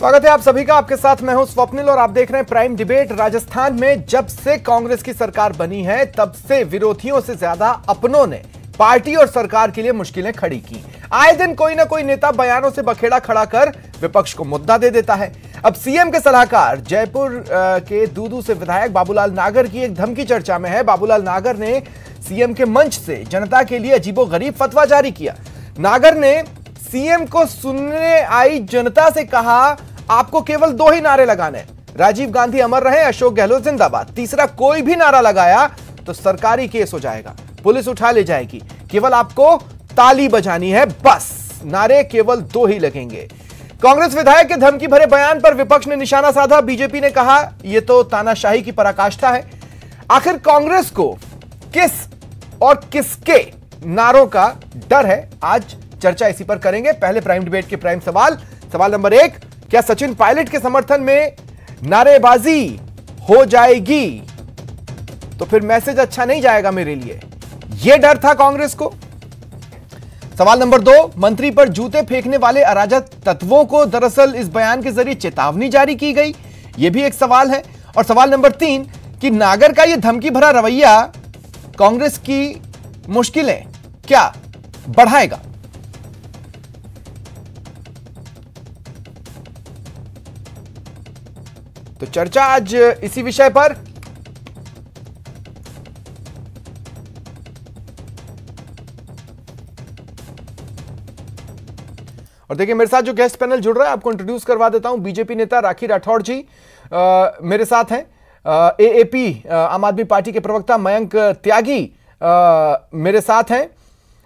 स्वागत है आप सभी का। आपके साथ मैं हूं स्वप्निल और आप देख रहे हैं प्राइम डिबेट। राजस्थान में जब से कांग्रेस की सरकार बनी है तब से विरोधियों से ज्यादा अपनों ने पार्टी और सरकार के लिए मुश्किलें खड़ी की। आए दिन कोई ना कोई नेता बयानों से बखेड़ा खड़ा कर विपक्ष को मुद्दा दे देता है। अब सीएम के सलाहकार जयपुर के दूदू से विधायक बाबूलाल नागर की एक धमकी चर्चा में है। बाबूलाल नागर ने सीएम के मंच से जनता के लिए अजीबोगरीब फतवा जारी किया। नागर ने सीएम को सुनने आई जनता से कहा, आपको केवल 2 ही नारे लगाने, राजीव गांधी अमर रहे, अशोक गहलोत जिंदाबाद। तीसरा कोई भी नारा लगाया तो सरकारी केस हो जाएगा, पुलिस उठा ले जाएगी। केवल आपको ताली बजानी है, बस। नारे केवल 2 ही लगेंगे। कांग्रेस विधायक के धमकी भरे बयान पर विपक्ष ने निशाना साधा। बीजेपी ने कहा यह तो तानाशाही की पराकाष्ठा है। आखिर कांग्रेस को किस और किसके नारों का डर है, आज चर्चा इसी पर करेंगे। पहले प्राइम डिबेट के प्राइम सवाल नंबर 1, क्या सचिन पायलट के समर्थन में नारेबाजी हो जाएगी तो फिर मैसेज अच्छा नहीं जाएगा मेरे लिए, यह डर था कांग्रेस को। सवाल नंबर 2, मंत्री पर जूते फेंकने वाले अराजक तत्वों को दरअसल इस बयान के जरिए चेतावनी जारी की गई, यह भी एक सवाल है। और सवाल नंबर 3 कि नागर का यह धमकी भरा रवैया कांग्रेस की मुश्किलें क्या बढ़ाएगा। तो चर्चा आज इसी विषय पर। और देखिए मेरे साथ जो गेस्ट पैनल जुड़ रहा है आपको इंट्रोड्यूस करवा देता हूं। बीजेपी नेता राखी राठौड़ जी मेरे साथ हैं। एएपी आम आदमी पार्टी के प्रवक्ता मयंक त्यागी मेरे साथ हैं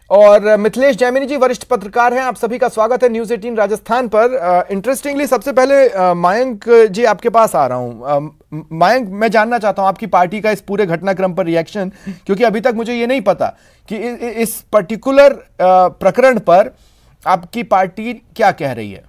और मिथिलेश जैमिनी जी वरिष्ठ पत्रकार हैं। आप सभी का स्वागत है न्यूज़ 18 राजस्थान पर। इंटरेस्टिंगली सबसे पहले मयंक जी आपके पास आ रहा हूं। मयंक, मैं जानना चाहता हूं आपकी पार्टी का इस पूरे घटनाक्रम पर रिएक्शन, क्योंकि अभी तक मुझे ये नहीं पता कि इस पर्टिकुलर प्रकरण पर आपकी पार्टी क्या कह रही है।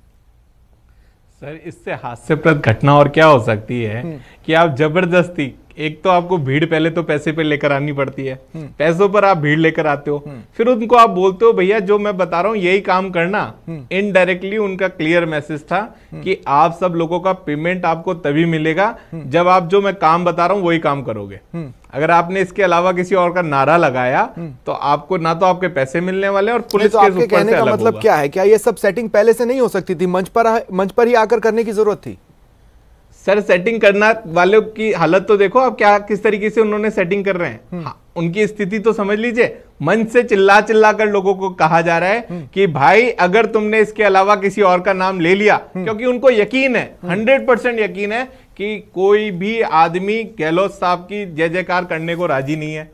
सर, इससे हास्यप्रद घटना और क्या हो सकती है कि आप जबरदस्ती, एक तो आपको भीड़ पहले तो पैसे पे लेकर आनी पड़ती है, पैसों पर आप भीड़ लेकर आते हो, फिर उनको आप बोलते हो भैया जो मैं बता रहा हूं यही काम करना। इनडायरेक्टली उनका क्लियर मैसेज था कि आप सब लोगों का पेमेंट आपको तभी मिलेगा जब आप जो मैं काम बता रहा हूं वही काम करोगे। अगर आपने इसके अलावा किसी और का नारा लगाया तो आपको ना तो आपके पैसे मिलने वाले और पुलिस तो आपके कहने का मतलब क्या है? क्या ये सब सेटिंग पहले से नहीं हो सकती थी? मंच पर ही आकर करने की जरूरत थी? सर, सेटिंग करना वालों की हालत तो देखो अब, क्या किस तरीके से उन्होंने सेटिंग कर रहे हैं। हाँ, उनकी स्थिति तो समझ लीजिए। मंच से चिल्ला चिल्ला कर लोगों को कहा जा रहा है कि भाई अगर तुमने इसके अलावा किसी और का नाम ले लिया, क्योंकि उनको यकीन है, 100% यकीन है कि कोई भी आदमी गहलोत साहब की जय जयकार करने को राजी नहीं है,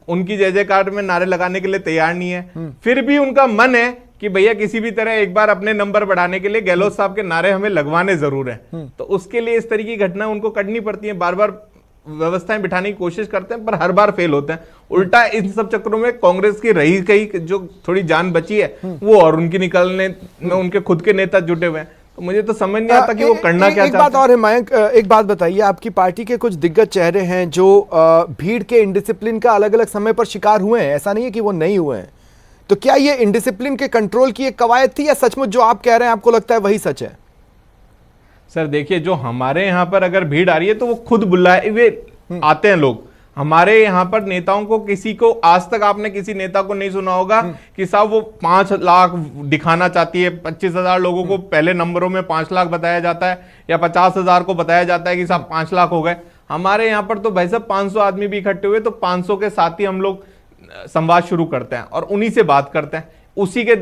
उनकी जय जयकार में नारे लगाने के लिए तैयार नहीं है। फिर भी उनका मन है कि भैया किसी भी तरह एक बार अपने नंबर बढ़ाने के लिए गहलोत साहब के नारे हमें लगवाने जरूर हैं। तो उसके लिए इस तरीके की घटना उनको करनी पड़ती है। बार बार व्यवस्थाएं बिठाने की कोशिश करते हैं पर हर बार फेल होते हैं। उल्टा इन सब चक्रों में कांग्रेस की रही गई जो थोड़ी जान बची है वो और उनकी निकलने में उनके खुद के नेता जुटे हुए हैं। तो मुझे तो समझ नहीं आता कि वो करना क्या चाहते हैं। एक बात और है मयंक, एक बात बताइए, आपकी पार्टी के कुछ दिग्गज चेहरे हैं जो भीड़ के इंडिसिप्लिन का अलग अलग समय पर शिकार हुए हैं, ऐसा नहीं है कि वो नहीं हुए हैं। तो क्या ये इंडिसिप्लिन के कंट्रोल की एक कवायद थी या सचमुच जो आप कह रहे हैं आपको लगता है वही सच है? सर देखिए, जो हमारे यहाँ पर अगर भीड़ आ रही है तो वो खुद बुलाए हुए आते हैं लोग। हमारे यहाँ पर नेताओं को, किसी को आज तक आपने किसी नेता को नहीं सुना होगा कि साहब वो 5 लाख दिखाना चाहती है, 25,000 लोगों को पहले नंबरों में 5 लाख बताया जाता है या 50,000 को बताया जाता है कि साहब 5 लाख हो गए। हमारे यहाँ पर तो भाई साहब 500 आदमी भी इकट्ठे हुए तो 500 के साथ ही हम लोग संवाद शुरू करते हैं और उन्हीं से बात करते हैं। उसी के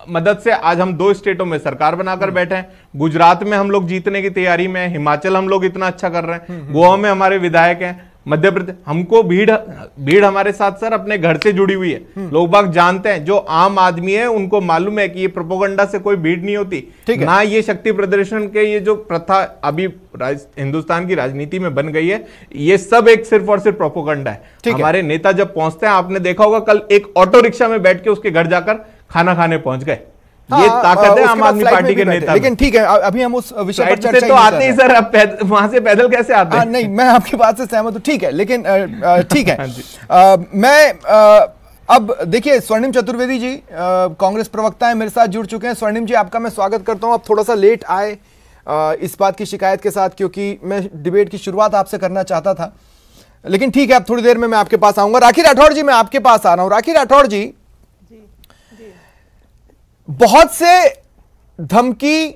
मदद से आज हम 2 स्टेटों में सरकार बनाकर बैठे हैं। गुजरात में हम लोग जीतने की तैयारी में हैं, हिमाचल हम लोग इतना अच्छा कर रहे हैं, गोवा में हमारे विधायक हैं, मध्य प्रदेश। हमको भीड़ हमारे साथ सर अपने घर से जुड़ी हुई है। लोग बाग जानते हैं, जो आम आदमी है उनको मालूम है कि ये प्रोपोगंडा से कोई भीड़ नहीं होती, ना ये शक्ति प्रदर्शन के ये जो प्रथा अभी हिंदुस्तान की राजनीति में बन गई है, ये सब एक सिर्फ और सिर्फ प्रोपोगंडा है। हमारे नेता जब पहुंचते हैं, आपने देखा होगा कल एक ऑटो रिक्शा में बैठ के उसके घर जाकर खाना खाने पहुंच गए। ये ताकत है आम आदमी पार्टी के नेता। लेकिन ठीक है, अभी हम उस विषय पर चर्चा तो आते ही सर, अब वहां से पैदल कैसे आते हैं? नहीं, मैं आपकी बात से सहमत हूं, ठीक है, लेकिन ठीक है। मैं अब देखिए, स्वर्णिम चतुर्वेदी जी कांग्रेस प्रवक्ता है, मेरे साथ जुड़ चुके हैं। स्वर्णिम जी, आपका मैं स्वागत करता हूं। आप थोड़ा सा लेट आए, इस बात की शिकायत के साथ, क्योंकि मैं डिबेट की शुरुआत आपसे करना चाहता था, लेकिन ठीक है, अब थोड़ी देर में मैं आपके पास आऊंगा। राखी राठौड़ जी, मैं आपके पास आ रहा हूं। राखी राठौड़ जी, बहुत से धमकी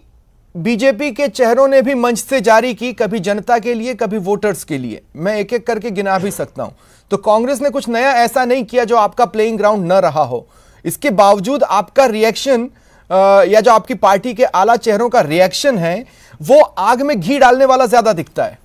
बीजेपी के चेहरों ने भी मंच से जारी की, कभी जनता के लिए, कभी वोटर्स के लिए, मैं एक एक करके गिना भी सकता हूं। तो कांग्रेस ने कुछ नया ऐसा नहीं किया जो आपका प्लेइंग ग्राउंड न रहा हो। इसके बावजूद आपका रिएक्शन या जो आपकी पार्टी के आला चेहरों का रिएक्शन है वो आग में घी डालने वाला ज्यादा दिखता है।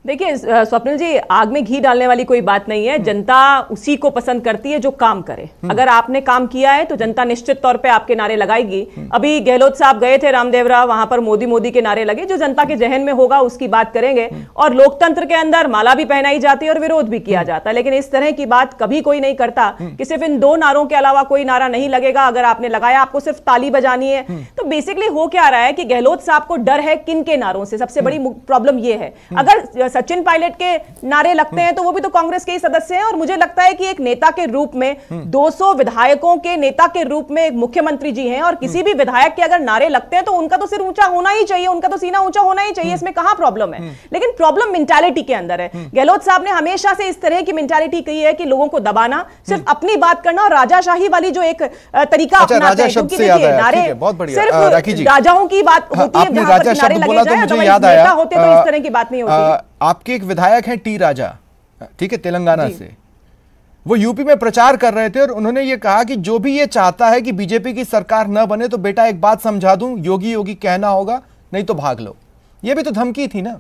देखिए स्वप्निल जी, आग में घी डालने वाली कोई बात नहीं है। जनता उसी को पसंद करती है जो काम करे। अगर आपने काम किया है तो जनता निश्चित तौर पे आपके नारे लगाएगी। अभी गहलोत साहब गए थे रामदेवरा, वहां पर मोदी मोदी के नारे लगे। जो जनता के जहन में होगा उसकी बात करेंगे। और लोकतंत्र के अंदर माला भी पहनाई जाती है और विरोध भी किया जाता है, लेकिन इस तरह की बात कभी कोई नहीं करता कि सिर्फ इन दो नारों के अलावा कोई नारा नहीं लगेगा। अगर आपने लगाया, आपको सिर्फ ताली बजानी है। तो बेसिकली हो क्या रहा है कि गहलोत साहब को डर है किन के नारों से। सबसे बड़ी प्रॉब्लम यह है, अगर सचिन पायलट के नारे लगते हैं तो वो भी तो कांग्रेस के ही सदस्य हैं। और मुझे लगता है कि एक नेता के रूप में 200 विधायकों के नेता के रूप में एक मुख्यमंत्री जी हैं, और किसी भी विधायक के अगर नारे लगते हैं तो उनका तो सिर ऊंचा होना ही चाहिए, उनका तो सीना ऊंचा होना ही चाहिए। इसमें कहां प्रॉब्लम है? लेकिन प्रॉब्लम मेंटालिटी के अंदर है। गहलोत साहब ने हमेशा से इस तरह की मेंटालिटी कही है कि लोगों को दबाना, सिर्फ अपनी बात करना और राजाशाही वाली जो एक तरीका अपनाते हैं। क्योंकि देखिए, नारे सिर्फ राजाओं की बात होती है, जहां पर नारे लगे जाए, अदरवाइज नेता होते तो इस तरह की बात नहीं होती। आपके एक विधायक हैं टी राजा, ठीक है, तेलंगाना से, वो यूपी में प्रचार कर रहे थे और उन्होंने ये कहा कि जो भी ये चाहता है कि बीजेपी की सरकार न बने तो बेटा एक बात समझा दूं, योगी योगी कहना होगा, नहीं तो भाग लो। ये भी तो धमकी थी ना,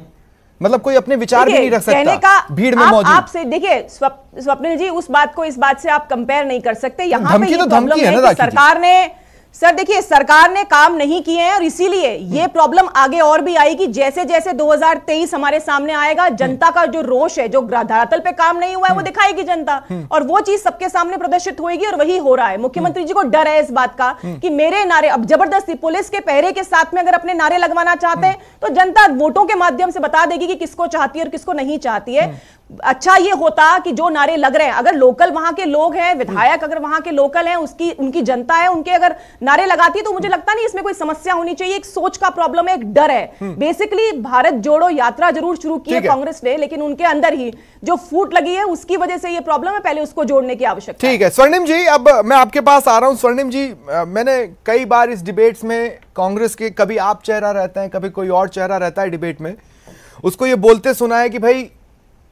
मतलब कोई अपने विचार भी नहीं रख सकता भीड़ में मौजूद। आपसे देखिए स्वप्निल जी, उस बात को इस बात से आप कंपेयर नहीं कर सकते। यहाँ पे तो धमकी है ना सरकार ने, सर देखिए, सरकार ने काम नहीं किए हैं और इसीलिए ये प्रॉब्लम आगे और भी आएगी। जैसे जैसे 2023 हमारे सामने आएगा, जनता का जो रोष है, जो धरातल पे काम नहीं हुआ है, वो दिखाएगी जनता, और वो चीज सबके सामने प्रदर्शित होगी। और वही हो रहा है। मुख्यमंत्री जी को डर है इस बात का कि मेरे नारे, अब जबरदस्ती पुलिस के पहरे के साथ में अगर अपने नारे लगवाना चाहते हैं तो जनता वोटों के माध्यम से बता देगी कि किसको चाहती है और किसको नहीं चाहती है। अच्छा ये होता कि जो नारे लग रहे हैं, अगर लोकल वहां के लोग हैं, विधायक अगर वहां के लोकल हैं, उनकी जनता है, उनके अगर नारे लगाती है तो मुझे लगता नहीं इसमें कोई समस्या होनी चाहिए। एक सोच का प्रॉब्लम है, एक डर है। बेसिकली भारत जोड़ो यात्रा जरूर शुरू की है कांग्रेस ने, लेकिन उनके अंदर ही जो फूट लगी है उसकी वजह से ये प्रॉब्लम है। पहले उसको जोड़ने की आवश्यकता है। ठीक है स्वर्णिम जी, अब मैं आपके पास आ रहा हूं। स्वर्णिम जी, मैंने कई बार इस डिबेट्स में कांग्रेस के, कभी आप चेहरा रहते हैं, कभी कोई और चेहरा रहता है डिबेट में, उसको ये बोलते सुना है कि भाई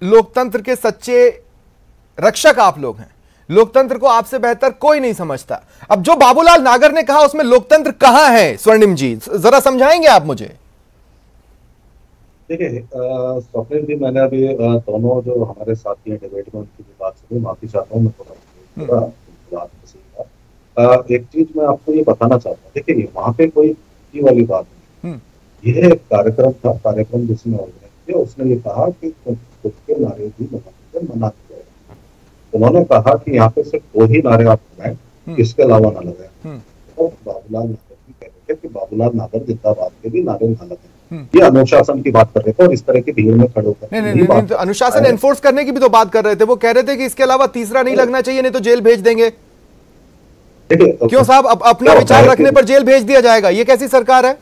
लोकतंत्र के सच्चे रक्षक आप लोग हैं, लोकतंत्र को आपसे बेहतर कोई नहीं समझता। अब जो बाबूलाल नागर ने कहा उसमें लोकतंत्र कहां है? स्वर्णिम जी जरा समझाएंगे आप मुझे। देखिए स्वप्निल जी, मैंने अभी दोनों जो हमारे साथी हैं डिबेट में उनकी बात सुनी, माफी चाहता हूँ मैं थोड़ा एक चीज मैं आपको ये बताना चाहता हूँ। देखिए वहां पे कोई वाली बात नहीं, यह एक कार्यक्रम था, कार्यक्रम जिसमें उसने ये कहा कि खुद के नारे भी लगाने से मना किया है। उन्होंने कहा कि यहाँ पे सिर्फ 2 ही नारे आप लगाएं, इसके अलावा ना लगाएं। और बाबूलाल नागर भी कह रहे थे कि बाबूलाल नागर जिंदाबाद के भी नारे ना लगाएं। ये अनुशासन की बात कर रहे थे और इस तरह की भीड़ में खड़े होकर नहीं, तो अनुशासन एनफोर्स करने की भी तो बात कर रहे थे। वो कह रहे थे कि इसके अलावा तीसरा नहीं लगना चाहिए, नहीं तो जेल भेज देंगे। क्यों साहब, अपना विचार रखने पर जेल भेज दिया जाएगा? ये कैसी सरकार है?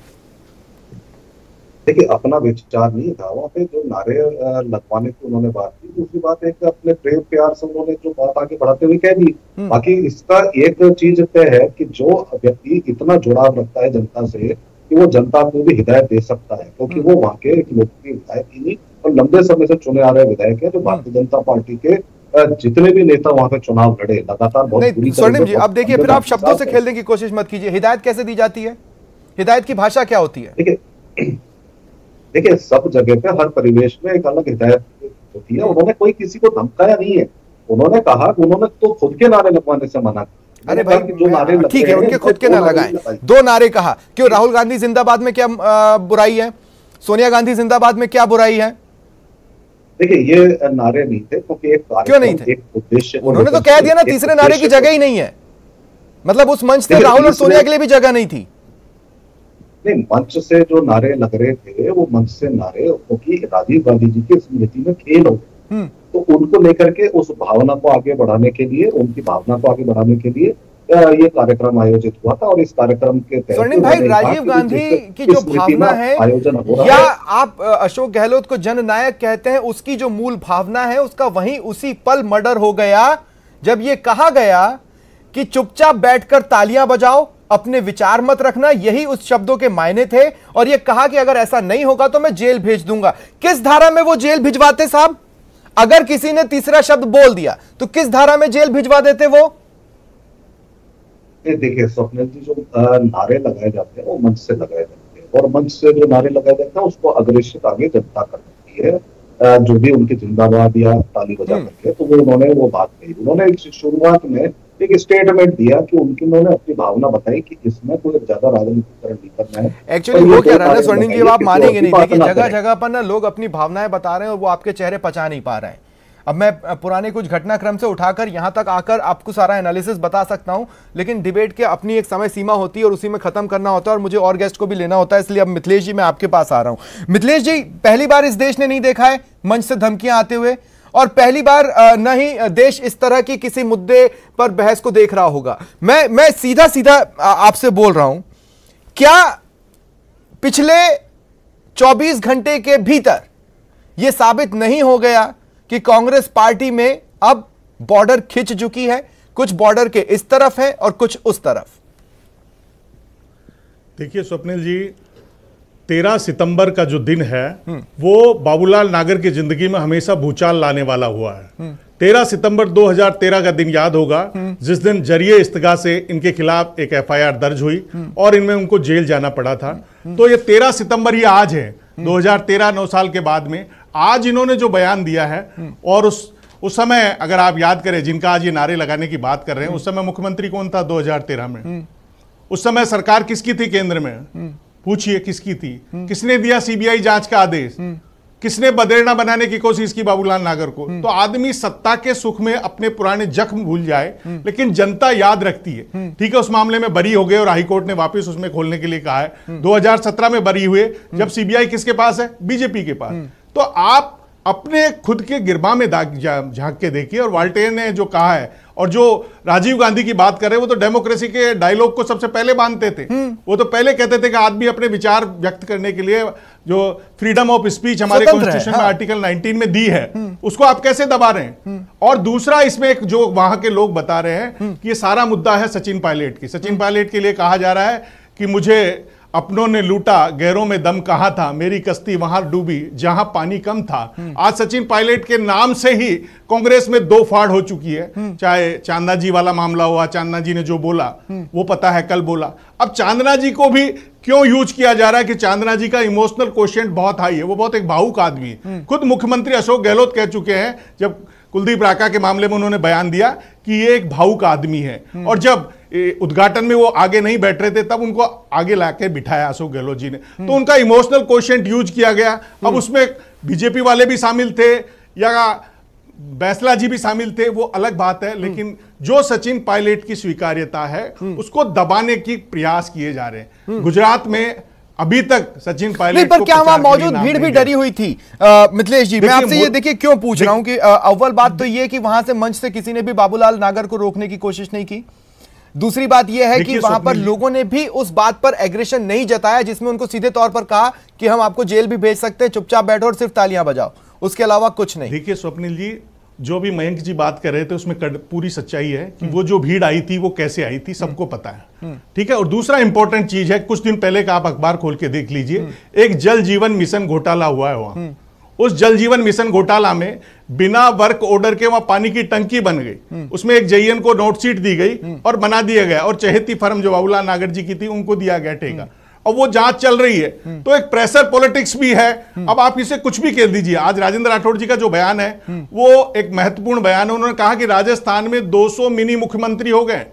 देखिए अपना विचार नहीं था, वहाँ पे जो नारे लगवाने की उन्होंने बात की। दूसरी बात एक अपने प्रेम प्यार से उन्होंने जो बात आगे बढ़ाते हुए कह दी। बाकी इसका एक चीज तय है कि जो व्यक्ति इतना जुड़ाव रखता है जनता से कि वो जनता को भी हिदायत दे सकता है, क्योंकि वो वहाँ के एक लोकप्रिय विधायक ही नहीं और लंबे समय से चुने आ रहे विधायक है, जो भारतीय जनता पार्टी के जितने भी नेता वहाँ पे चुनाव लड़े लगातार बहुत बुरी तरह। स्वर्णिम जी, अब देखिए फिर आप शब्दों से खेलने की कोशिश मत कीजिए। हिदायत कैसे दी जाती है? हिदायत की भाषा क्या होती है? देखिए सब जगह पे हर परिवेश में एक अलग हिदायत होती है। उन्होंने कोई किसी को धमकाया नहीं है। उन्होंने कहा, उन्होंने तो खुद के नारे लगवाने से मना किया। अरे भाई जो नारे ठीक है, उनके खुद के ना लगाएं, 2 नारे कहा। क्यों? राहुल गांधी जिंदाबाद में क्या बुराई है? सोनिया गांधी जिंदाबाद में क्या बुराई है? देखिए ये नारे नहीं थे, क्योंकि एक क्यों नहीं थे? एक उद्देश्य उन्होंने तो कह दिया ना, तीसरे नारे की जगह ही नहीं है। मतलब उस मंच से राहुल और सोनिया के लिए भी जगह नहीं थी। नहीं, मंच से जो नारे लग रहे थे वो मंच से नारे, क्योंकि राजीव गांधी जी की स्मृति में खेल हो गए, तो उनको लेकर के उस भावना को आगे बढ़ाने के लिए, उनकी भावना को आगे बढ़ाने के लिए ये कार्यक्रम आयोजित हुआ था और इस कार्यक्रम के तहत स्वर्णिम भाई, राजीव गांधी की जो भावना है आयोजन हो रहा या है, आप अशोक गहलोत को जननायक कहते हैं, उसकी जो मूल भावना है उसका वहीं उसी पल मर्डर हो गया जब ये कहा गया कि चुपचाप बैठकर तालियां बजाओ, अपने विचार मत रखना। यही उस शब्दों के मायने थे और ये कहा कि अगर ऐसा नहीं होगा तो मैं जेल भेज दूंगा। किस धारा में वो जेल भिजवाते साहब? अगर किसी ने तीसरा शब्द बोल दिया तो किस धारा में जेल भिजवा देते वो? देखिए स्वप्निल जी, जो नारे लगाए जाते हैं वो मंच से लगाए जाते हैं और मंच से जो नारे लगाए जाते हैं उसको अग्रेषित आगे जनता कर देती है। जो भी उनकी जिंदाबाद या ताली बजा करके, तो वो उन्होंने वो बात कही। उन्होंने शुरुआत में एक स्टेटमेंट दिया कि उन्होंने अपनी भावना बताई कि इसमें कोई ज्यादा राजनीतिकरण नहीं करना है। एक्चुअली वो क्या रहा है स्वर्णिम जी, आप मानेंगे नहीं, देखिए जगह जगह पर ना लोग अपनी भावनाएं बता रहे हैं और वो आपके चेहरे पचा नहीं पा रहे हैं। अब मैं पुराने कुछ घटनाक्रम से उठाकर यहां तक आकर आपको सारा एनालिसिस बता सकता हूं, लेकिन डिबेट के अपनी एक समय सीमा होती है और उसी में खत्म करना होता है और मुझे और गेस्ट को भी लेना होता है। इसलिए अब मिथिलेश जी, मैं आपके पास आ रहा हूं। मिथिलेश जी, पहली बार इस देश ने नहीं देखा है मंच से धमकियां आते हुए, और पहली बार न ही देश इस तरह की किसी मुद्दे पर बहस को देख रहा होगा। मैं सीधा सीधा आपसे बोल रहा हूं, क्या पिछले 24 घंटे के भीतर यह साबित नहीं हो गया कि कांग्रेस पार्टी में अब बॉर्डर खिंच चुकी है? कुछ बॉर्डर के इस तरफ है और कुछ उस तरफ। देखिए स्वप्निल जी, 13 सितंबर का जो दिन है वो बाबूलाल नागर की जिंदगी में हमेशा भूचाल लाने वाला हुआ है। 13 सितंबर 2013 का दिन याद होगा, जिस दिन जरिए इस्तगा से इनके खिलाफ एक FIR दर्ज हुई और इनमें उनको जेल जाना पड़ा था। तो ये 13 सितंबर ही आज है, 2013, 9 साल के बाद में आज इन्होंने जो बयान दिया है। और उस समय अगर आप याद करें, जिनका आज ये नारे लगाने की बात कर रहे हैं, उस समय मुख्यमंत्री कौन था 2013 में? उस समय सरकार किसकी थी केंद्र में? पूछिए किसकी थी? किसने दिया CBI जांच का आदेश? किसने बदेड़ना बनाने की कोशिश की बाबूलाल नागर को? तो आदमी सत्ता के सुख में अपने पुराने जख्म भूल जाए, लेकिन जनता याद रखती है। ठीक है, उस मामले में बरी हो गए और हाईकोर्ट ने वापस उसमें खोलने के लिए कहा है। 2017 में बरी हुए, जब CBI किसके पास है? बीजेपी के पास। तो आप अपने खुद के गिरबा में झांक के देखिए। और वाल्टेयर ने जो कहा है और जो राजीव गांधी की बात कर रहे हैं, वो तो डेमोक्रेसी के डायलॉग को सबसे पहले मानते थे। वो तो पहले कहते थे कि आदमी अपने विचार व्यक्त करने के लिए जो फ्रीडम ऑफ स्पीच हमारे कॉन्स्टिट्यूशन में आर्टिकल 19 में दी है, उसको आप कैसे दबा रहे हैं? और दूसरा, इसमें एक जो वहां के लोग बता रहे हैं कि ये सारा मुद्दा है सचिन पायलट की। सचिन पायलट के लिए कहा जा रहा है कि मुझे अपनों ने लूटा, गैरों में दम कहां था, मेरी कश्ती वहां डूबी जहां पानी कम था। आज सचिन पायलट के नाम से ही कांग्रेस में 2 फाड़ हो चुकी है। चाहे चांदना जी वाला मामला हुआ, चांदना जी ने जो बोला वो पता है कल बोला। अब चांदना जी को भी क्यों यूज किया जा रहा है कि चांदना जी का इमोशनल कोशेंट बहुत हाई है, वो बहुत एक भावुक आदमी है। खुद मुख्यमंत्री अशोक गहलोत कह चुके हैं, जब कुलदीप राका के मामले में उन्होंने बयान दिया कि ये एक भावुक आदमी है। और जब उद्घाटन में वो आगे नहीं बैठ रहे थे, तब उनको आगे लाके बिठाया अशोक गहलोत जी ने। तो उनका इमोशनल कोशेंट यूज किया गया। अब उसमें बीजेपी वाले भी शामिल थे या बैसला जी भी शामिल थे, वो अलग बात है। लेकिन जो सचिन पायलट की स्वीकार्यता है उसको दबाने की प्रयास किए जा रहे हैं। गुजरात में अभी तक सचिन पायलट पर क्या वहां मौजूद भीड़ भी डरी हुई थी? मिथिलेश जी, मैं आपसे ये देखिए क्यों पूछ रहा हूं कि अव्वल बात तो ये कि वहां से मंच से किसी ने भी बाबूलाल नागर को रोकने की कोशिश नहीं की। दूसरी बात यह है कि वहां पर लोगों ने भी उस बात पर एग्रेशन नहीं जताया जिसमें उनको सीधे तौर पर कहा कि हम आपको जेल भी भेज सकते हैं, चुपचाप बैठो और सिर्फ तालियां बजाओ, उसके अलावा कुछ नहीं। देखिए स्वप्निल जी, जो भी मयंक जी बात कर रहे थे उसमें पूरी सच्चाई है कि वो जो भीड़ आई थी वो कैसे आई थी, सबको पता है। ठीक है। और दूसरा इंपॉर्टेंट चीज है, कुछ दिन पहले का आप अखबार खोल के देख लीजिए, एक जल जीवन मिशन घोटाला हुआ है वहां। उस जल जीवन मिशन घोटाला में बिना वर्क ऑर्डर के वहां पानी की टंकी बन गई, उसमें एक जेईएन को नोट शीट दी गई और बना दिया गया, और चहेती फर्म जो बाबूलाल नागर जी की थी उनको दिया गया ठेका, और वो जांच चल रही है। तो एक प्रेशर पॉलिटिक्स भी है। अब आप इसे कुछ भी कह दीजिए। आज राजेंद्र राठौड़ जी का जो बयान है वो एक महत्वपूर्ण बयान है। उन्होंने कहा कि राजस्थान में 200 मिनी मुख्यमंत्री हो गए।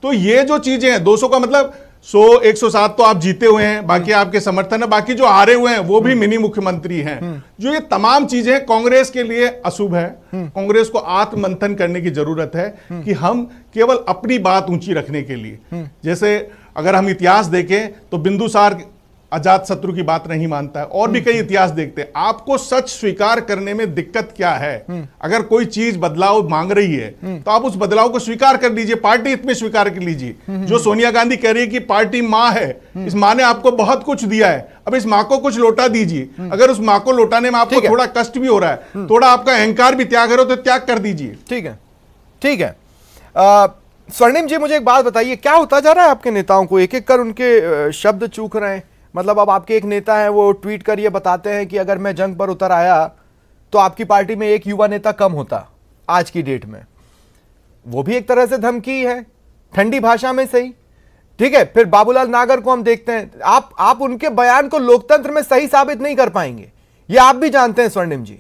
तो ये जो चीजें हैं, 200 का मतलब 100 107 तो आप जीते हुए हैं, बाकी आपके समर्थन है, बाकी जो हारे हुए हैं वो भी मिनी मुख्यमंत्री हैं। जो ये तमाम चीजें कांग्रेस के लिए अशुभ है। कांग्रेस को आत्ममंथन करने की जरूरत है कि हम केवल अपनी बात ऊंची रखने के लिए, जैसे अगर हम इतिहास देखें तो बिंदुसार अजात शत्रु की बात नहीं मानता है, और भी कई इतिहास देखते हैं। आपको सच स्वीकार करने में दिक्कत क्या है? अगर कोई चीज बदलाव मांग रही है तो आप उस बदलाव को स्वीकार कर लीजिए, पार्टी हित में स्वीकार कर लीजिए। जो सोनिया गांधी कह रही है कि पार्टी मां है, इस मां ने आपको बहुत कुछ दिया है, अब इस मां को कुछ लौटा दीजिए। अगर उस मां को लौटाने में आपको थोड़ा कष्ट भी हो रहा है, थोड़ा आपका अहंकार भी त्याग हो तो त्याग कर दीजिए। ठीक है, ठीक है। स्वर्णिम जी, मुझे एक बात बताइए, क्या होता जा रहा है आपके नेताओं को? एक एक कर उनके शब्द चूक रहे हैं। मतलब अब आपके एक नेता हैं, वो ट्वीट कर ये बताते हैं कि अगर मैं जंग पर उतर आया तो आपकी पार्टी में एक युवा नेता कम होता आज की डेट में। वो भी एक तरह से धमकी है, ठंडी भाषा में सही। ठीक है, फिर बाबूलाल नागर को हम देखते हैं, आप उनके बयान को लोकतंत्र में सही साबित नहीं कर पाएंगे, ये आप भी जानते हैं स्वर्णिम जी।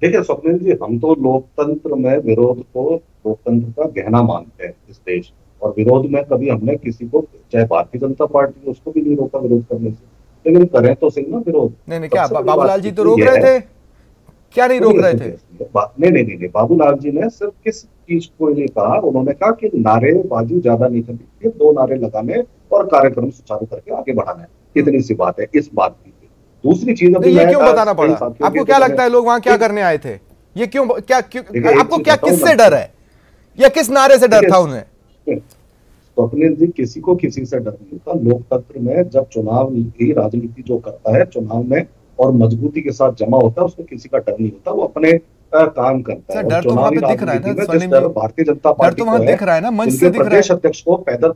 देखिए स्वप्निल जी, हम तो लोकतंत्र में विरोध को लोकतंत्र का गहना मानते हैं इस देश में, और विरोध में कभी हमने किसी को, चाहे भारतीय जनता पार्टी, उसको भी नहीं रोका विरोध करने से, लेकिन करें तो सही ना विरोध। नहीं, क्या बाबूलाल जी तो रोक रहे थे? क्या नहीं रोक रहे थे? नहीं, बाबूलाल जी ने सिर्फ किस चीज को नहीं कहा, उन्होंने कहा कि नारेबाजी ज्यादा नहीं करनी चाहिए, 2 नारे लगाने और कार्यक्रम सुचारू करके आगे बढ़ाना है, इतनी सी बात है इस बात की। दूसरी चीज ये क्यों बताना पड़ा? आपको क्या लगता है लोग वहां क्या करने आए थे? ये क्यों, आपको क्या, किससे डर है, या किस नारे से डर था उन्हें? स्वप्निल जी, किसी को किसी से डर नहीं होता। लोकतंत्र में जब चुनाव की राजनीति जो करता है, चुनाव में और मजबूती के साथ जमा होता है, उसको किसी का डर नहीं होता, वो अपने काम करता है। डर तो वहां पे दिख रहा है ना, भारतीय जनता पार्टी तो वहां दिख रहा है ना, मंच से दिख रहा है। प्रदेश अध्यक्ष को पैदल,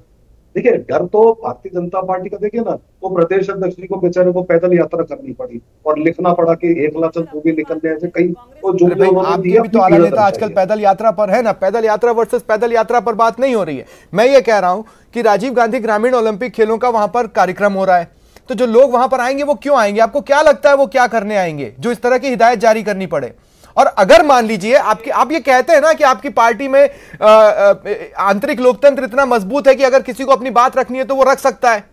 देखिए डर तो भारतीय जनता पार्टी का, देखिए ना, तो प्रदेश अध्यक्ष जी को बेचारे को पैदल यात्रा करनी पड़ी और लिखना पड़ा कि एक लाचन तू भी निकल जाए, कई तो जो आपके भी तो आला नेता आजकल पैदल यात्रा पर है ना। पैदल यात्रा वर्सेस पैदल यात्रा पर बात नहीं हो रही है। मैं ये कह रहा हूं कि राजीव गांधी ग्रामीण ओलंपिक खेलों का वहां पर कार्यक्रम हो रहा है, तो जो लोग वहां पर आएंगे वो क्यों आएंगे? आपको क्या लगता है वो क्या करने आएंगे जो इस तरह की हिदायत जारी करनी पड़े? और अगर मान लीजिए आप ये कहते हैं ना कि आपकी पार्टी में आंतरिक लोकतंत्र इतना मजबूत है कि अगर किसी को अपनी बात रखनी है तो वो रख सकता है,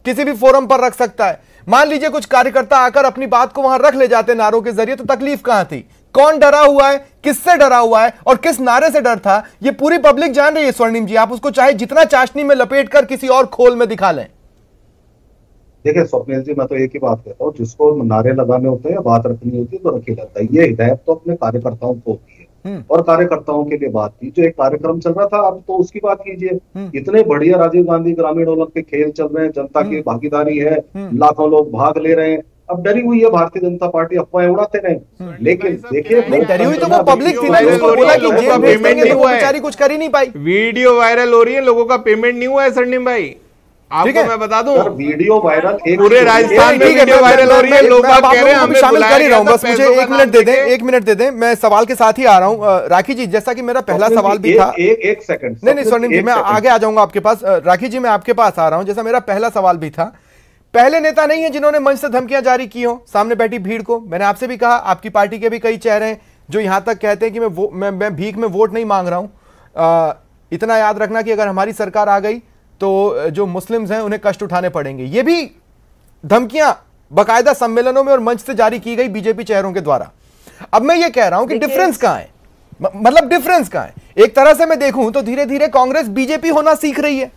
किसी भी फोरम पर रख सकता है। मान लीजिए कुछ कार्यकर्ता आकर अपनी बात को वहां रख ले जाते नारों के जरिए, तो तकलीफ कहां थी? कौन डरा हुआ है, किससे डरा हुआ है और किस नारे से डर था, ये पूरी पब्लिक जान रही है स्वर्णिम जी। आप उसको चाहे जितना चाशनी में लपेट कर किसी और खोल में दिखा लें। देखिए स्वप्निल जी, मैं तो एक ही बात कहता हूँ, जिसको नारे लगाने होते हैं या बात रखनी होती है तो रखी जाता है। ये हिदायत तो अपने कार्यकर्ताओं को होती है, और कार्यकर्ताओं के लिए बात की। जो एक कार्यक्रम चल रहा था, अब तो उसकी बात कीजिए। इतने बढ़िया राजीव गांधी ग्रामीण ओलंपिक खेल चल रहे हैं, जनता की भागीदारी है, लाखों लोग भाग ले रहे हैं। अब डरी हुई है भारतीय जनता पार्टी, अफवाहें उड़ाते रहे, लेकिन देखिए डरी हुई तो वो पब्लिक थी ना, उसको बोला कि जेल भेज देंगे तो वो बेचारी कुछ कर ही नहीं पाई। वीडियो वायरल हो रही है, लोगों का पेमेंट नहीं हुआ है स्वर्णिम भाई। आपको मैं बता दूं, वीडियो वायरल पूरे राजस्थान में वीडियो वायरल हो रही है, लोग कह रहे हैं हमें शामिल कर ही रहा हूं। बस मुझे 1 मिनट दे दें, 1 मिनट दे दें, मैं सवाल के साथ ही आ रहा हूं। राखी जी, जैसा कि मेरा पहला सवाल भी था, एक सेकंड, नहीं स्वर्णिम जी, मैं आगे आ जाऊंगा आपके पास। राखी जी, मैं आपके पास आ रहा हूं। जैसा मेरा पहला सवाल भी था, पहले नेता नहीं है जिन्होंने मंच से धमकियां जारी की हो सामने बैठी भीड़ को। मैंने आपसे भी कहा, आपकी पार्टी के भी कई चेहरे हैं जो यहां तक कहते हैं कि मैं भीख में वोट नहीं मांग रहा हूं। इतना याद रखना कि अगर हमारी सरकार आ गई तो जो मुस्लिम्स हैं उन्हें कष्ट उठाने पड़ेंगे। ये भी धमकियां बाकायदा सम्मेलनों में और मंच से जारी की गई बीजेपी चेहरों के द्वारा। अब मैं ये कह रहा हूं कि डिफरेंस कहां है, मतलब डिफरेंस कहां है? एक तरह से मैं देखूं तो धीरे धीरे कांग्रेस बीजेपी होना सीख रही है।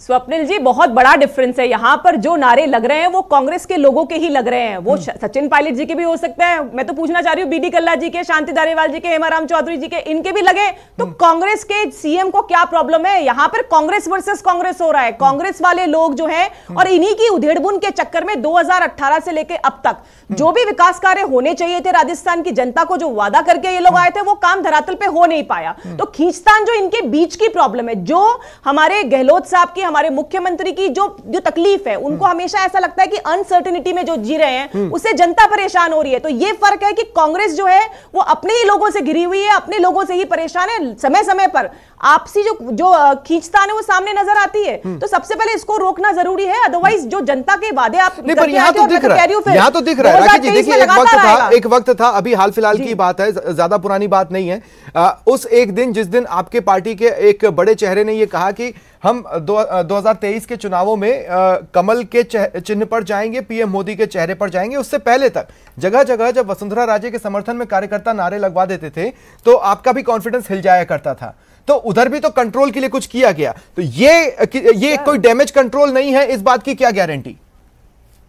स्वप्निल जी, बहुत बड़ा डिफरेंस है। यहां पर जो नारे लग रहे हैं वो कांग्रेस के लोगों के ही लग रहे हैं। वो सचिन पायलट जी के भी हो सकते हैं, मैं तो पूछना चाह रही हूँ बीडी कल्ला जी के, शांति धारीवाल जी के, हेमाराम चौधरी जी के, इनके भी लगे तो कांग्रेस के सीएम को क्या प्रॉब्लम है? यहां पर कांग्रेस वर्सेस कांग्रेस हो रहा है। कांग्रेस वाले लोग जो है, और इन्हीं की उधेड़बुन के चक्कर में 2018 से लेकर अब तक जो भी विकास कार्य होने चाहिए थे, राजस्थान की जनता को जो वादा करके ये लोग आए थे, वो काम धरातल पे हो नहीं पाया। तो खींचतान जो इनके बीच की प्रॉब्लम है, जो हमारे गहलोत साहब की, हमारे मुख्यमंत्री की जो तकलीफ है, उनको हमेशा ऐसा लगता है कि अनसर्टेनिटी में जो जी रहे हैं उससे जनता परेशान हो रही है। तो ये फर्क है कि कांग्रेस जो है वो अपने ही लोगों से घिरी हुई है, अपने लोगों से ही परेशान है। समय समय पर आपसी जो खींचतान है वो सामने नजर आती है। तो सबसे पहले इसको रोकना जरूरी है, अदरवाइज जो जनता के वादे आप यहाँ तो दिख रहा है, यहाँ तो दिख रहा है। राखी जी देखिए, एक वक्त था, अभी हाल फिलहाल की बात है, ज्यादा पुरानी बात नहीं है। उस एक दिन जिस दिन आपके पार्टी के एक बड़े चेहरे ने यह कहा कि हम 2023 के चुनावों में कमल के चिन्ह पर जाएंगे, पीएम मोदी के चेहरे पर जाएंगे, उससे पहले तक जगह जगह जब वसुंधरा राजे के समर्थन में कार्यकर्ता नारे लगवा देते थे तो आपका भी कॉन्फिडेंस हिल जाया करता था। तो उधर भी तो कंट्रोल के लिए कुछ किया गया, तो ये कोई डैमेज कंट्रोल नहीं है, इस बात की क्या गारंटी?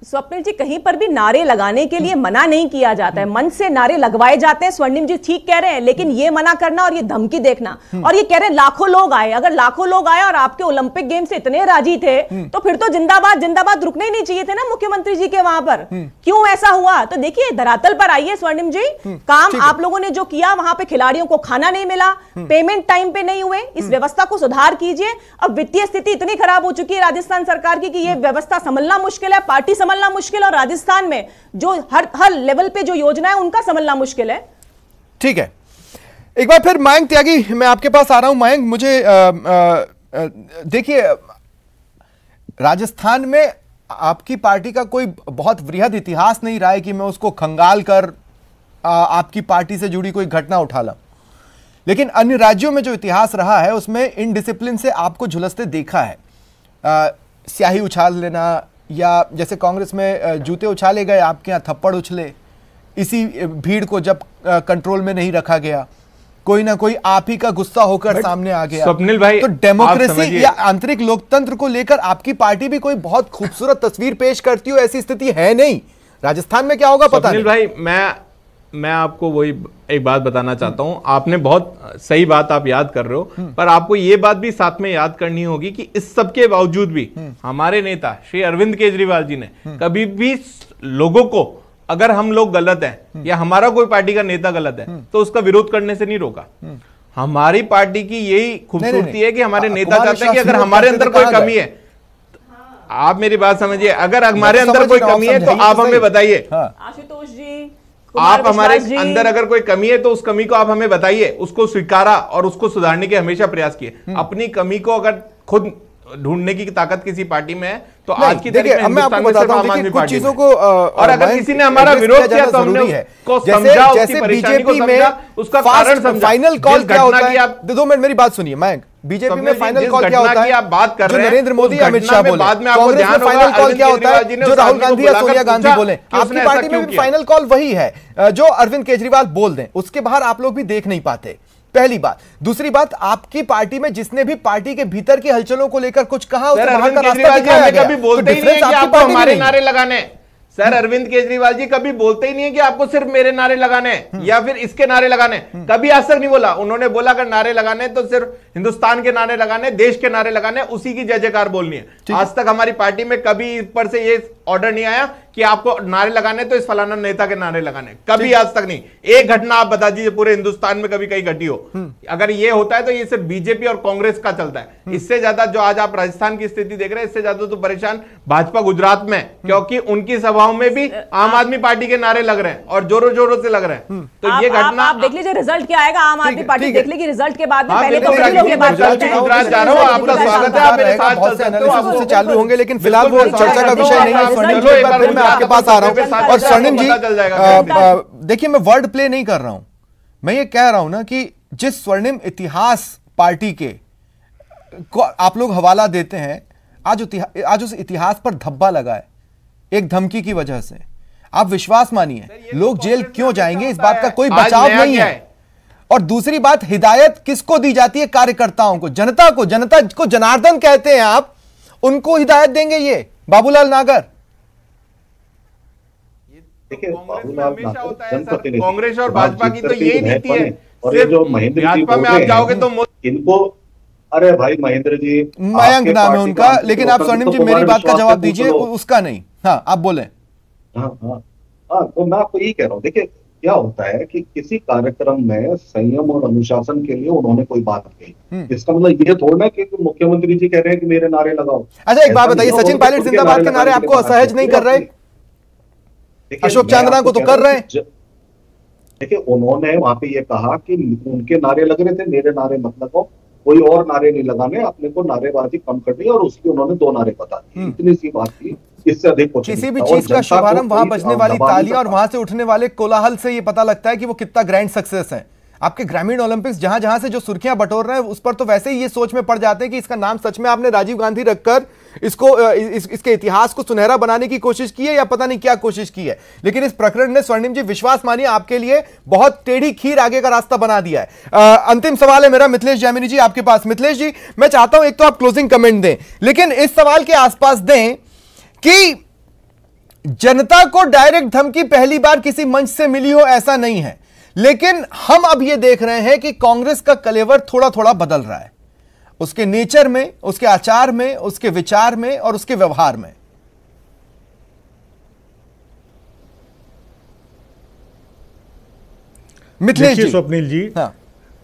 स्वप्निल जी, कहीं पर भी नारे लगाने के लिए मना नहीं किया जाता है, मन से नारे लगवाए जाते हैं। स्वर्णिम जी ठीक कह रहे हैं, लेकिन ये मना करना और ये धमकी देखना और ये कह रहे हैं लाखों लोग आए, अगर लाखों लोग आए और आपके ओलंपिक गेम से इतने राजी थे तो फिर तो जिंदाबाद जिंदाबाद रुकने ही नहीं चाहिए थे ना मुख्यमंत्री जी के वहां पर। क्यों ऐसा हुआ? तो देखिए धरातल पर आइए स्वर्णिम जी, काम आप लोगों ने जो किया, वहां पे खिलाड़ियों को खाना नहीं मिला, पेमेंट टाइम पे नहीं हुए, इस व्यवस्था को सुधार कीजिए। अब वित्तीय स्थिति इतनी खराब हो चुकी है राजस्थान सरकार की कि ये व्यवस्था संभलना मुश्किल है, पार्टी संभलना मुश्किल, और राजस्थान में जो हर लेवल पे जो योजना है उनका संभलना मुश्किल है। ठीक है, एक बार फिर मयंक त्यागी मैं आपके पास आ रहा हूं। मयंक, मुझे देखिए राजस्थान में आपकी पार्टी का कोई बहुत वृहद इतिहास नहीं रहा है कि मैं उसको खंगाल कर आपकी पार्टी से जुड़ी कोई घटना उठा लाऊं, लेकिन अन्य राज्यों में जो इतिहास रहा है उसमें इनडिसिप्लिन से आपको झुलसते देखा है। स्याही उछाल लेना, या जैसे कांग्रेस में जूते उछाले गए, आपके यहाँ थप्पड़ उछले, इसी भीड़ को जब कंट्रोल में नहीं रखा गया, कोई ना कोई आप ही का गुस्सा होकर सामने आ गया। स्वप्निल भाई, तो डेमोक्रेसी या आंतरिक लोकतंत्र को लेकर आपकी पार्टी भी कोई बहुत खूबसूरत तस्वीर पेश करती हो, ऐसी स्थिति है नहीं। राजस्थान में क्या होगा पता नहीं। भाई मैं आपको वही एक बात बताना चाहता हूं, आपने बहुत सही बात आप याद कर रहे हो, पर आपको ये बात भी साथ में याद करनी होगी कि इस सब के बावजूद भी हमारे नेता श्री अरविंद केजरीवाल जी ने कभी भी लोगों को, अगर हम लोग गलत हैं या हमारा कोई पार्टी का नेता गलत है, तो उसका विरोध करने से नहीं रोका। हमारी पार्टी की यही खूबसूरती है कि हमारे नेता चाहते हैं कि अगर हमारे अंदर कोई कमी है, आप मेरी बात समझिए, अगर हमारे अंदर कोई कमी है तो आप हमें बताइए। आशुतोष जी, आप हमारे अंदर अगर कोई कमी है तो उस कमी को आप हमें बताइए, उसको स्वीकारा और उसको सुधारने के हमेशा प्रयास किए। अपनी कमी को अगर खुद ढूंढने की ताकत किसी पार्टी में है तो आज की तारीख में हिंदुस्तान में सिर्फ आम आदमी पार्टी है। और अगर किसी ने हमारा विरोध किया तो हमने उसको समझा, उसकी परेशानी को समझा, उसका कारण समझा। फाइनल कॉल क्या होता है? 2 मिनट मेरी बात सुनिए मयंक, बीजेपी में फाइनल कॉल क्या होता है? आप बात कर रहे हैं नरेंद्र मोदी अमित शाह बोले, कांग्रेस में फाइनल कॉल क्या होता है? जो राहुल गांधी या सोनिया गांधी बोले। आपकी पार्टी में भी फाइनल कॉल वही है जो अरविंद केजरीवाल बोल दें, उसके बाहर आप लोग भी देख नहीं पाते। पहली बात। दूसरी बात, आपकी पार्टी में जिसने भी पार्टी के भीतर की हलचलों को लेकर कुछ कहा, उसे वहां का रास्ता दिखाया गया। कभी बोलते ही नहीं है कि आपको हमारे नारे लगाने। सर अरविंद केजरीवाल जी कभी बोलते ही नहीं है कि आपको सिर्फ मेरे नारे लगाने या फिर इसके नारे लगाने, कभी आज तक नहीं बोला। उन्होंने बोला अगर नारे लगाने तो सिर्फ हिंदुस्तान के नारे लगाने, देश के नारे लगाने, उसी की जय जयकार बोलनी है। आज तक हमारी पार्टी में कभी ऊपर से ये ऑर्डर नहीं आया कि आपको नारे लगाने तो इस फलाना नेता के नारे लगाने, कभी आज तक नहीं। एक घटना आप बता दीजिए पूरे हिंदुस्तान में कभी कहीं घटी हो। अगर ये होता है तो ये सिर्फ बीजेपी और कांग्रेस का चलता है। इससे ज्यादा जो आज आप राजस्थान की स्थिति देख रहे हैं, इससे ज्यादा तो परेशान भाजपा गुजरात में, क्योंकि उनकी सभाओं में भी आम आदमी पार्टी के नारे लग रहे हैं और जोरों जोरों से लग रहे हैं। तो ये घटना आप देख लीजिए रिजल्ट क्या आएगा। आम आदमी पार्टी देख लेगी रिजल्ट के बाद में। पहले तो गुजरात जा रहा हूं, आपका स्वागत है, आप मेरे साथ चल सकते हो, आपसे चालू होंगे, लेकिन फिलहाल वो चर्चा का विषय नहीं है। स्वर्णिम जी, एक बार फिर मैं आपके पास आ रहा हूं। और स्वर्णिम जी देखिए, मैं वर्ड प्ले नहीं कर रहा हूं, मैं ये कह रहा हूं ना कि जिस स्वर्णिम इतिहास पार्टी के को आप लोग हवाला देते हैं, आज उस इतिहास पर धब्बा लगा है एक धमकी की वजह से। आप विश्वास मानिए, लोग जेल क्यों जाएंगे इस बात का कोई बचाव नहीं है। और दूसरी बात, हिदायत किसको दी जाती है? कार्यकर्ताओं को, जनता को। जनता को जनार्दन कहते हैं आप, उनको हिदायत देंगे ये बाबूलाल नागर। देखिए, बाबूलाल नागर कांग्रेस और भाजपा की तो यही नीति है। और ये जो महेंद्र जी भाजपा में आप जाओगे तो इनको, अरे भाई महेंद्र जी, मयंक नाम है उनका, लेकिन आप स्वर्णिम जी मेरी बात का जवाब दीजिए, उसका नहीं। हाँ आप बोले। हाँ, तो मैं आपको यही कह रहा हूँ। देखिए क्या होता है कि किसी कार्यक्रम में संयम और अनुशासन के लिए उन्होंने कोई बात कही, इसका मतलब ये थोड़ा कि मुख्यमंत्री जी कह रहे हैं कि मेरे नारे लगाओ। अच्छा एक बात बताइए, सचिन पायलट जिंदाबाद के नारे आपको असहज नहीं कर रहे? अशोक चांदना को तो कर रहे हैं। देखिए उन्होंने वहां पे ये कहा कि उनके नारे लग रहे थे, मेरे नारे मत लगाओ, कोई और नारे नहीं लगाने, अपने को नारेबाजी कम करनी है। और उसके उन्होंने 2 नारे बता दिए, इतनी सी बात थी, इससे अधिक कुछ किसी भी चीज का शुभारंभ वहां बजने वाली तालियां और वहां से उठने वाले कोलाहल से ये पता लगता है कि वो कितना ग्रैंड सक्सेस है। आपके ग्रामीण ओलंपिक्स जहां जहां से जो सुर्खियां बटोर रहे हैं, उस पर तो वैसे ही ये सोच में पड़ जाते हैं कि इसका नाम सच में आपने राजीव गांधी रखकर इसके इतिहास को सुनहरा बनाने की कोशिश की है या पता नहीं क्या कोशिश की है, लेकिन इस प्रकरण ने स्वर्णिम जी विश्वास मानिए आपके लिए बहुत टेढ़ी खीर आगे का रास्ता बना दिया है। अंतिम सवाल है मेरा मिथिलेश जैमिनी जी आपके पास। मिथिलेश जी, मैं चाहता हूं एक तो आप क्लोजिंग कमेंट दें, लेकिन इस सवाल के आसपास दें कि जनता को डायरेक्ट धमकी पहली बार किसी मंच से मिली हो ऐसा नहीं है, लेकिन हम अब यह देख रहे हैं कि कांग्रेस का कलेवर थोड़ा थोड़ा बदल रहा है, उसके नेचर में, उसके आचार में, उसके विचार में और उसके व्यवहार में। मिथिलेश जी। स्वप्निल जी, हाँ।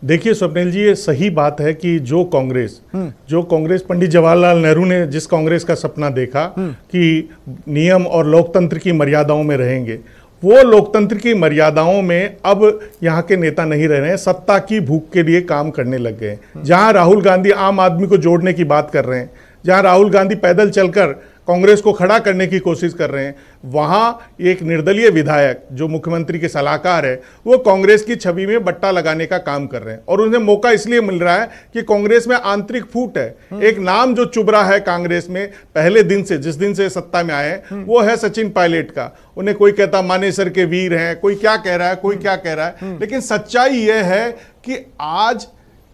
देखिए स्वप्निल जी, ये सही बात है कि जो कांग्रेस पंडित जवाहरलाल नेहरू ने जिस कांग्रेस का सपना देखा कि नियम और लोकतंत्र की मर्यादाओं में रहेंगे, वो लोकतंत्र की मर्यादाओं में अब यहाँ के नेता नहीं रह रहे हैं, सत्ता की भूख के लिए काम करने लग गए। जहां राहुल गांधी आम आदमी को जोड़ने की बात कर रहे हैं, जहां राहुल गांधी पैदल चलकर कांग्रेस को खड़ा करने की कोशिश कर रहे हैं, वहां एक निर्दलीय विधायक जो मुख्यमंत्री के सलाहकार है, वो कांग्रेस की छवि में बट्टा लगाने का काम कर रहे हैं। और उन्हें मौका इसलिए मिल रहा है कि कांग्रेस में आंतरिक फूट है। एक नाम जो चुभ रहा है कांग्रेस में पहले दिन से, जिस दिन से सत्ता में आए, वो है सचिन पायलट का। उन्हें कोई कहता मानेसर के वीर हैं, कोई क्या कह रहा है, कोई क्या कह रहा है, लेकिन सच्चाई यह है कि आज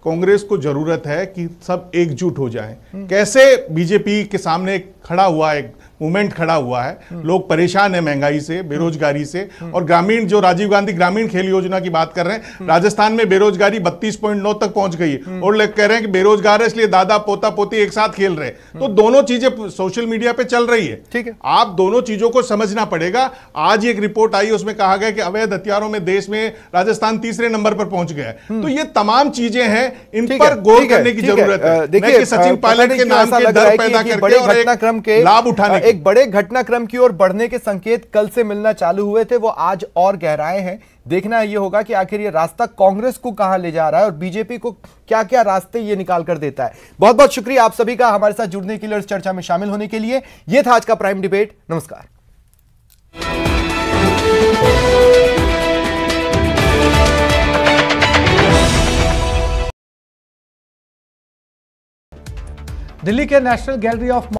कांग्रेस को जरूरत है कि सब एकजुट हो जाएं। कैसे बीजेपी के सामने खड़ा हुआ, एक मूवमेंट खड़ा हुआ है, लोग परेशान है महंगाई से, बेरोजगारी से, और ग्रामीण जो राजीव गांधी ग्रामीण खेल योजना की बात कर रहे हैं, राजस्थान में बेरोजगारी 32.9 तक पहुंच गई है और लोग कह रहे हैं कि बेरोजगार है इसलिए दादा पोता पोती एक साथ खेल रहे हैं। तो दोनों चीजें सोशल मीडिया पे चल रही है, ठीक है, आप दोनों चीजों को समझना पड़ेगा। आज एक रिपोर्ट आई, उसमें कहा गया कि अवैध हथियारों में देश में राजस्थान तीसरे नंबर पर पहुंच गया है। तो ये तमाम चीजें हैं, इन पर गौर करने की जरूरत है। देखिए, सचिन पायलट के नाम के डर पैदा करके और घटनाक्रम के लाभ उठाने, एक बड़े घटनाक्रम की ओर बढ़ने के संकेत कल से मिलना चालू हुए थे, वो आज और गहराए हैं। देखना ये होगा कि आखिर ये रास्ता कांग्रेस को कहां ले जा रहा है और बीजेपी को क्या क्या रास्ते ये निकाल कर देता है। बहुत बहुत शुक्रिया आप सभी का हमारे साथ जुड़ने के लिए और इस चर्चा में शामिल होने के लिए। यह था आज का प्राइम डिबेट। नमस्कार। दिल्ली के नेशनल गैलरी ऑफ